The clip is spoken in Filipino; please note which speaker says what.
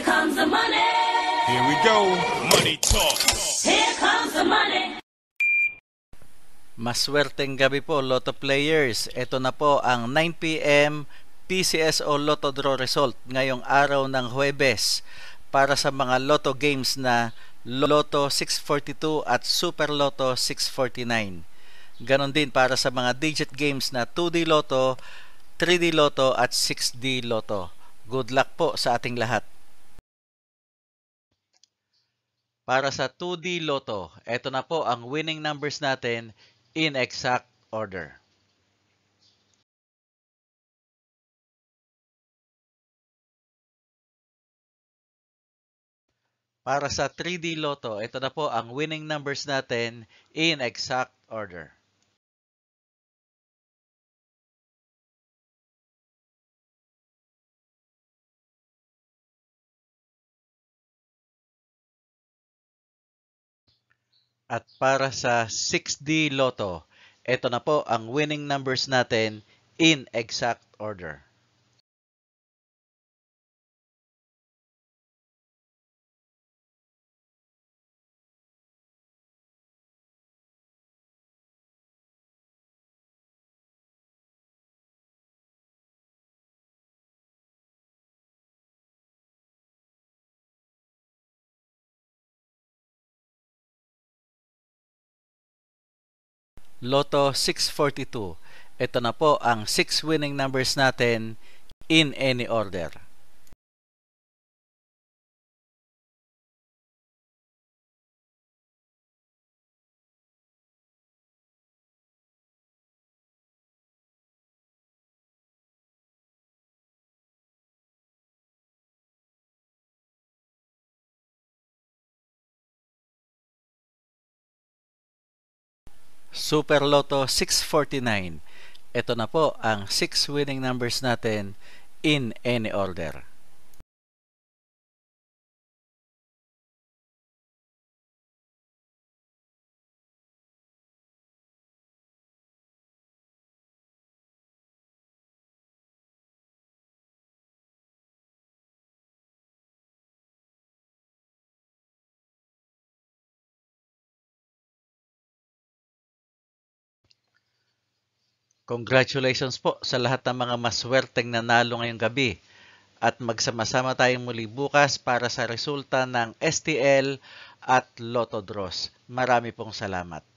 Speaker 1: Here comes the money.
Speaker 2: Here we go. Money talk.
Speaker 1: Here comes the money.
Speaker 3: Maswerteng gabi po, Lotto players. Ito na po ang 9 p.m. PCSO Lotto Draw result ngayong araw ng Huwebes para sa mga Lotto games na Lotto 642 at Super Lotto 649. Ganon din para sa mga digit games na 2D Lotto, 3D Lotto at 6D Lotto. Good luck po sa ating lahat. Para sa 2D Lotto, ito na po ang winning numbers natin in exact order. Para sa 3D Lotto, ito na po ang winning numbers natin in exact order. At para sa 6D Lotto, ito na po ang winning numbers natin in exact order. Lotto 642. Ito na po ang 6 winning numbers natin in any order. Super Lotto 649. Ito na po ang 6 winning numbers natin in any order. Congratulations po sa lahat ng mga maswerteng nanalo ngayong gabi at magsama-sama tayong muli bukas para sa resulta ng STL at Lotto Draws. Marami pong salamat.